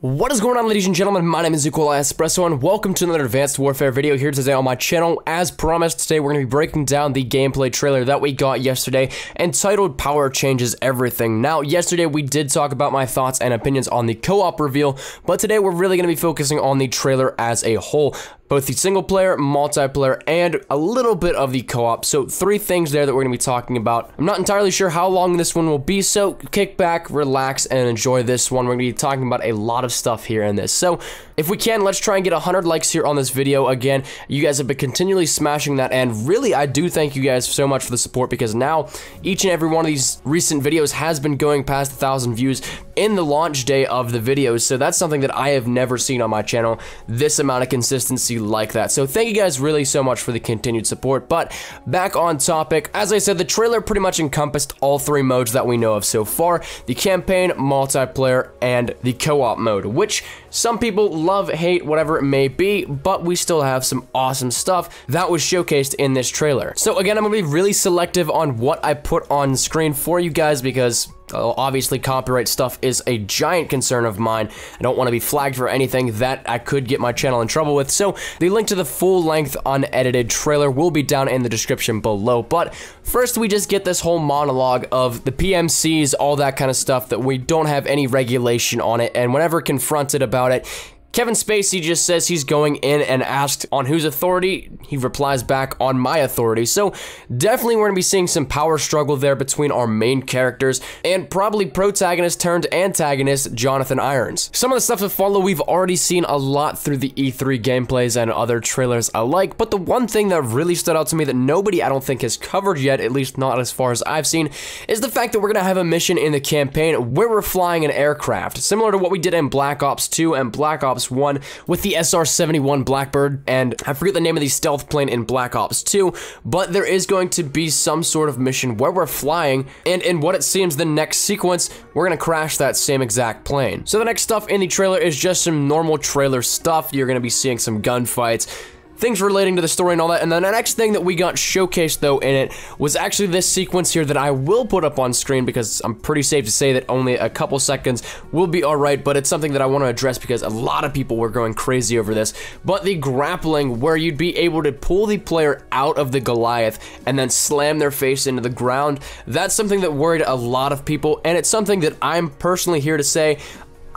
What is going on, ladies and gentlemen? My name is Espresso, and welcome to another Advanced Warfare video here today on my channel. As promised, today we're going to be breaking down the gameplay trailer that we got yesterday, entitled Power Changes Everything. Now, yesterday we did talk about my thoughts and opinions on the co-op reveal, but today we're really going to be focusing on the trailer as a whole. Both the single player, multiplayer, and a little bit of the co-op. So 3 things there that we're going to be talking about. I'm not entirely sure how long this one will be, so kick back, relax, and enjoy this one. We're going to be talking about a lot of stuff here in this. So if we can, let's try and get 100 likes here on this video. Again, you guys have been continually smashing that, and really, I do thank you guys so much for the support, because now each and every one of these recent videos has been going past 1,000 views in the launch day of the videos. So that's something that I have never seen on my channel, this amount of consistency like that. So thank you guys really so much for the continued support. But back on topic, as I said, the trailer pretty much encompassed all 3 modes that we know of so far: the campaign, multiplayer, and the co-op mode, which some people love, hate, whatever it may be, but we still have some awesome stuff that was showcased in this trailer. So again, I'm gonna be really selective on what I put on screen for you guys, because obviously copyright stuff is a giant concern of mine. I don't want to be flagged for anything that I could get my channel in trouble with. So the link to the full-length unedited trailer will be down in the description below. But first, we just get this whole monologue of the PMCs, all that kind of stuff that we don't have any regulation on it, and whenever confronted about it, Kevin Spacey just says he's going in and asked on whose authority. He replies back, on my authority. So definitely we're going to be seeing some power struggle there between our main characters and probably protagonist turned antagonist Jonathan Irons. Some of the stuff to follow we've already seen a lot through the E3 gameplays and other trailers alike, but the one thing that really stood out to me that nobody I don't think has covered yet, at least not as far as I've seen, is the fact that we're going to have a mission in the campaign where we're flying an aircraft, similar to what we did in Black Ops 2 and Black Ops 1 with the SR-71 Blackbird, and I forget the name of the stealth plane in Black Ops 2, but there is going to be some sort of mission where we're flying, and in what it seems the next sequence, we're gonna crash that same exact plane. So the next stuff in the trailer is just some normal trailer stuff. You're gonna be seeing some gunfights, things relating to the story and all that. And then the next thing that we got showcased though in it was actually this sequence here that I will put up on screen, because I'm pretty safe to say that only a couple seconds will be alright, but it's something that I want to address because a lot of people were going crazy over this. But the grappling, where you'd be able to pull the player out of the Goliath and then slam their face into the ground, that's something that worried a lot of people, and it's something that I'm personally here to say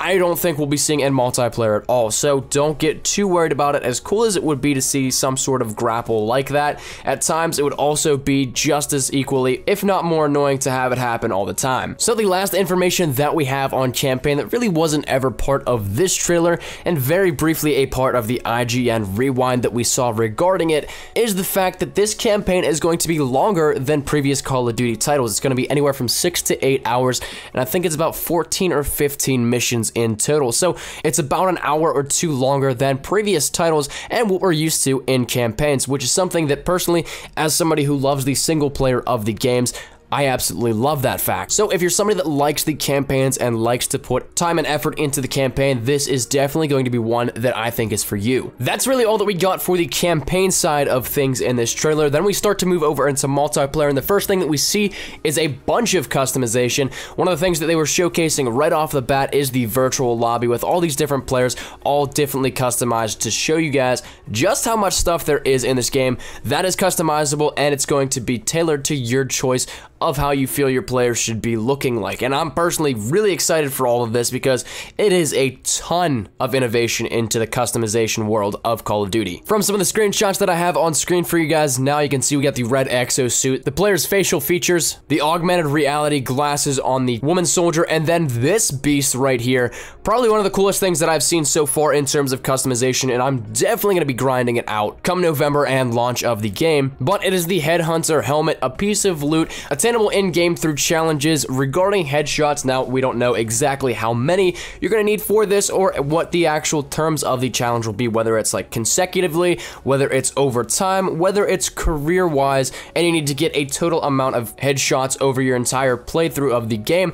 I don't think we'll be seeing in multiplayer at all, so don't get too worried about it. As cool as it would be to see some sort of grapple like that, at times it would also be just as equally, if not more annoying, to have it happen all the time. So the last information that we have on campaign that really wasn't ever part of this trailer, and very briefly a part of the IGN rewind that we saw regarding it, is the fact that this campaign is going to be longer than previous Call of Duty titles. It's going to be anywhere from 6 to 8 hours, and I think it's about 14 or 15 missions in total. So it's about an hour or 2 longer than previous titles and what we're used to in campaigns, which is something that personally, as somebody who loves the single player of the games, I absolutely love that fact. So if you're somebody that likes the campaigns and likes to put time and effort into the campaign, this is definitely going to be one that I think is for you. That's really all that we got for the campaign side of things in this trailer. Then we start to move over into multiplayer, and the first thing that we see is a bunch of customization. One of the things that they were showcasing right off the bat is the virtual lobby with all these different players, all differently customized, to show you guys just how much stuff there is in this game that is customizable, and it's going to be tailored to your choice of how you feel your players should be looking like. And I'm personally really excited for all of this because it is a ton of innovation into the customization world of Call of Duty. From some of the screenshots that I have on screen for you guys now, you can see we got the red exosuit, the player's facial features, the augmented reality glasses on the woman soldier, and then this beast right here. Probably one of the coolest things that I've seen so far in terms of customization, and I'm definitely going to be grinding it out come November and launch of the game. But it is the Headhunter helmet, a piece of loot, attainable in-game through challenges regarding headshots. Now, we don't know exactly how many you're going to need for this or what the actual terms of the challenge will be, whether it's like consecutively, whether it's over time, whether it's career-wise, and you need to get a total amount of headshots over your entire playthrough of the game.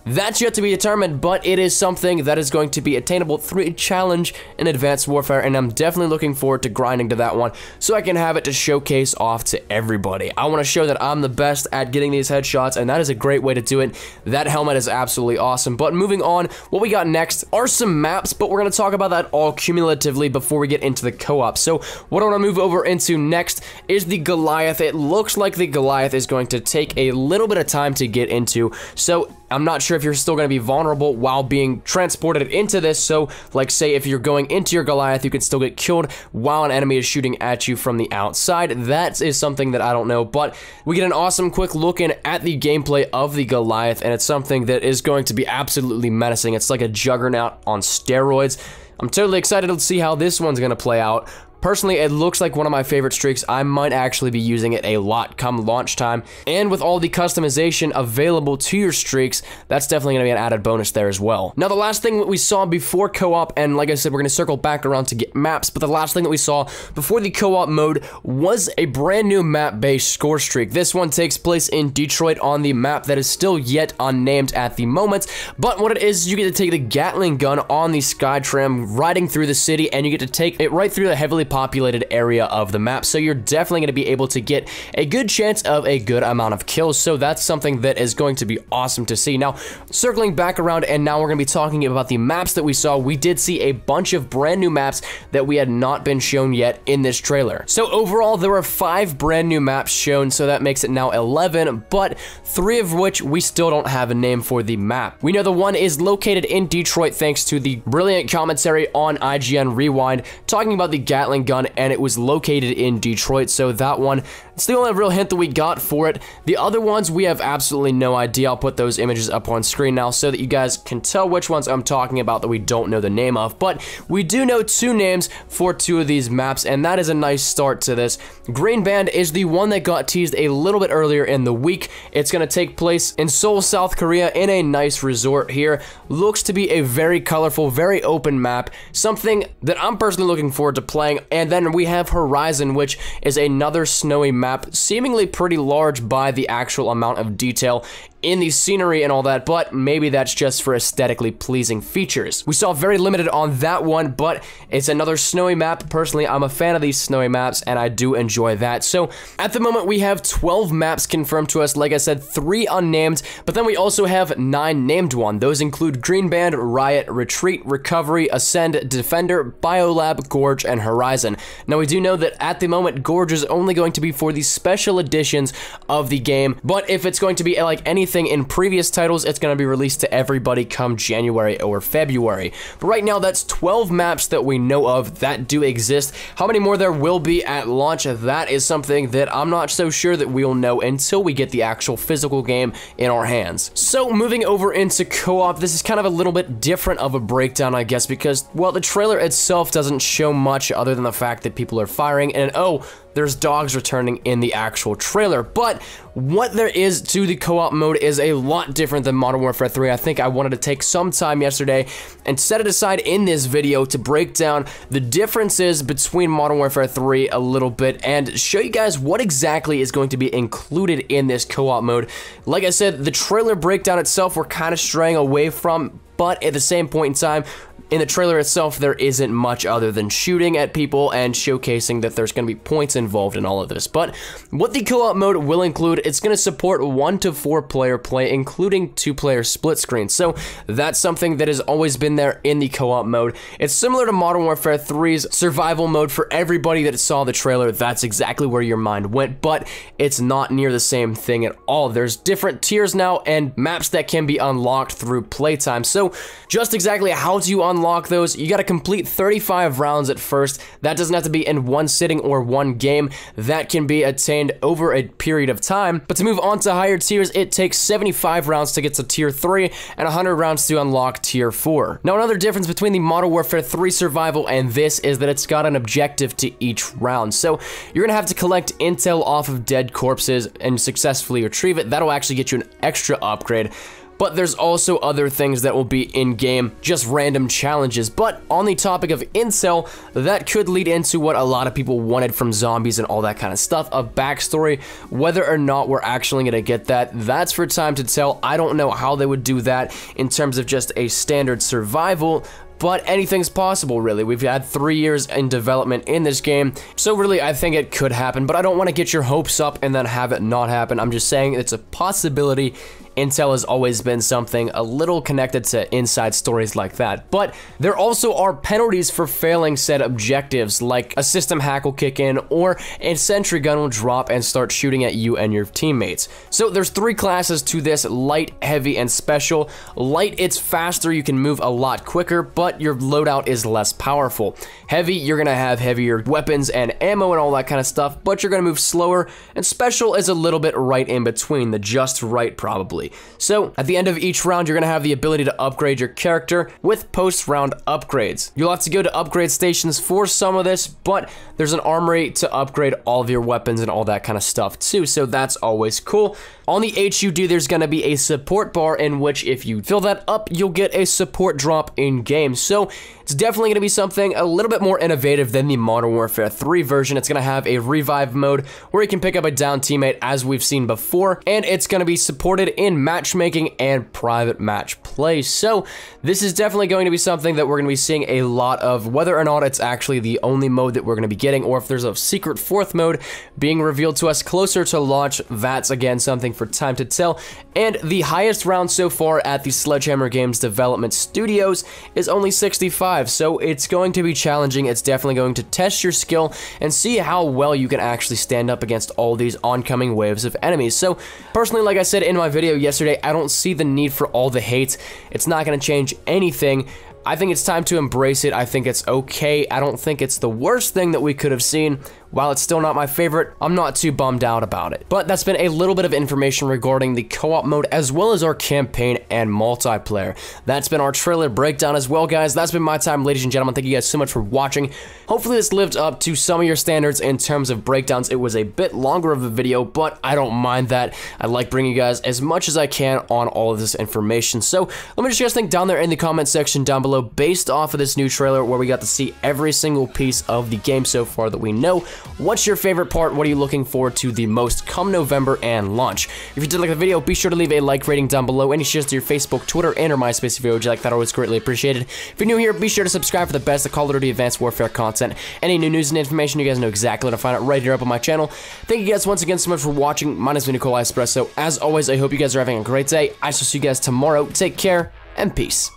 That's yet to be determined, but it is something that is going to be attainable through a challenge in Advanced Warfare, and I'm definitely looking forward to grinding to that one so I can have it to showcase off to everybody. I want to show that I'm the best at getting these headshots, and that is a great way to do it. That helmet is absolutely awesome. But moving on, what we got next are some maps, but we're going to talk about that all cumulatively before we get into the co-op. So what I want to move over into next is the Goliath. It looks like the Goliath is going to take a little bit of time to get into, so I'm not sure if you're still going to be vulnerable while being transported into this. So, like, say if you're going into your Goliath, you can still get killed while an enemy is shooting at you from the outside. That is something that I don't know, but we get an awesome quick look in at the gameplay of the Goliath, and it's something that is going to be absolutely menacing. It's like a juggernaut on steroids. I'm totally excited to see how this one's going to play out. Personally, it looks like one of my favorite streaks. I might actually be using it a lot come launch time. And with all the customization available to your streaks, that's definitely going to be an added bonus there as well. Now, the last thing that we saw before co-op, and like I said, we're going to circle back around to get maps, but the last thing that we saw before the co-op mode was a brand new map-based score streak. This one takes place in Detroit on the map that is still yet unnamed at the moment, but what it is, you get to take the Gatling gun on the Skytram riding through the city, and you get to take it right through the heavily populated area of the map, so you're definitely going to be able to get a good chance of a good amount of kills, so that's something that is going to be awesome to see. Now, circling back around, and now we're going to be talking about the maps that we saw. We did see a bunch of brand new maps that we had not been shown yet in this trailer. So overall, there were 5 brand new maps shown, so that makes it now 11, but 3 of which we still don't have a name for the map. We know the one is located in Detroit thanks to the brilliant commentary on IGN Rewind talking about the Gatling gun, and it was located in Detroit, so that one, it's the only real hint that we got for it. The other ones, we have absolutely no idea. I'll put those images up on screen now so that you guys can tell which ones I'm talking about that we don't know the name of, but we do know 2 names for 2 of these maps, and that is a nice start to this. Green Band is the one that got teased a little bit earlier in the week. It's going to take place in Seoul, South Korea, in a nice resort here. Looks to be a very colorful, very open map, something that I'm personally looking forward to playing. And then we have Horizon, which is another snowy map, seemingly pretty large by the actual amount of detail in the scenery and all that, but maybe that's just for aesthetically pleasing features. We saw very limited on that one, but it's another snowy map. Personally, I'm a fan of these snowy maps, and I do enjoy that. So at the moment, we have 12 maps confirmed to us. Like I said, 3 unnamed, but then we also have 9 named one. Those include Green Band, Riot, Retreat, Recovery, Ascend, Defender, Biolab, Gorge, and Horizon. Now, we do know that at the moment, Gorge is only going to be for the special editions of the game, but if it's going to be like anything in previous titles, it's going to be released to everybody come January or February. But right now, that's 12 maps that we know of that do exist. How many more there will be at launch, that is something that I'm not so sure that we'll know until we get the actual physical game in our hands. So moving over into co-op, this is kind of a little bit different of a breakdown, I guess, because, well, the trailer itself doesn't show much other than the fact that people are firing, and oh, there's dogs returning in the actual trailer. But what there is to the co-op mode is a lot different than Modern Warfare 3. I think I wanted to take some time yesterday and set it aside in this video to break down the differences between Modern Warfare 3 a little bit and show you guys what exactly is going to be included in this co-op mode. Like I said, the trailer breakdown itself we're kind of straying away from, but at the same point in time, in the trailer itself, there isn't much other than shooting at people and showcasing that there's going to be points involved in all of this. But what the co-op mode will include, it's going to support 1 to 4 player play, including 2-player split screen. So that's something that has always been there in the co-op mode. It's similar to Modern Warfare 3's survival mode. For everybody that saw the trailer, that's exactly where your mind went, but it's not near the same thing at all. There's different tiers now and maps that can be unlocked through playtime. So just exactly how do you unlock those? You got to complete 35 rounds at first. That doesn't have to be in one sitting or one game. That can be attained over a period of time. But to move on to higher tiers, it takes 75 rounds to get to tier 3 and 100 rounds to unlock tier 4. Now, another difference between the Modern Warfare 3 survival and this is that it's got an objective to each round. So you're going to have to collect intel off of dead corpses and successfully retrieve it. That'll actually get you an extra upgrade. but there's also other things that will be in-game, just random challenges. But on the topic of intel, that could lead into what a lot of people wanted from zombies and all that kind of stuff, a backstory. Whether or not we're actually going to get that, that's for time to tell. I don't know how they would do that in terms of just a standard survival, but anything's possible, really. We've had 3 years in development in this game, so really I think it could happen, but I don't want to get your hopes up and then have it not happen. I'm just saying it's a possibility. Intel has always been something a little connected to inside stories like that, but there also are penalties for failing said objectives, like a system hack will kick in or a sentry gun will drop and start shooting at you and your teammates. So there's 3 classes to this: light, heavy, and special. Light, it's faster, you can move a lot quicker, but your loadout is less powerful. Heavy, you're gonna have heavier weapons and ammo and all that kind of stuff, but you're gonna move slower, and special is a little bit right in between, the just right probably. So at the end of each round, you're gonna have the ability to upgrade your character with post-round upgrades. You'll have to go to upgrade stations for some of this, but there's an armory to upgrade all of your weapons and all that kind of stuff too, so that's always cool. On the HUD, there's gonna be a support bar in which if you fill that up, you'll get a support drop in game. So it's definitely gonna be something a little bit more innovative than the Modern Warfare 3 version. It's gonna have a revive mode where you can pick up a down teammate as we've seen before, and it's gonna be supported in matchmaking and private match play. So this is definitely going to be something that we're gonna be seeing a lot of, whether or not it's actually the only mode that we're gonna be getting, or if there's a secret 4th mode being revealed to us closer to launch. That's again something for time to tell. And the highest round so far at the Sledgehammer Games Development Studios is only 65, so it's going to be challenging. It's definitely going to test your skill and see how well you can actually stand up against all these oncoming waves of enemies. So personally, like I said in my video yesterday, I don't see the need for all the hate. It's not going to change anything. I think it's time to embrace it. I think it's okay. I don't think it's the worst thing that we could have seen. While it's still not my favorite, I'm not too bummed out about it. But that's been a little bit of information regarding the co-op mode as well as our campaign and multiplayer. That's been our trailer breakdown as well, guys. That's been my time, ladies and gentlemen. Thank you guys so much for watching. Hopefully this lived up to some of your standards in terms of breakdowns. It was a bit longer of a video, but I don't mind that. I like bringing you guys as much as I can on all of this information. So let me just guys think down there in the comment section down below based off of this new trailer where we got to see every single piece of the game so far that we know. What's your favorite part? What are you looking forward to the most come November and launch? If you did like the video, be sure to leave a like rating down below. Any shares to your Facebook, Twitter, and or MySpace if you would like that, always greatly appreciated. If you're new here, be sure to subscribe for the best of Call of Duty Advanced Warfare content. Any new news and information, you guys know exactly where to find it right here up on my channel. Thank you guys once again so much for watching. My name is Nikolai Espresso. As always, I hope you guys are having a great day. I shall see you guys tomorrow. Take care and peace.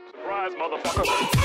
Surprise, motherfucker.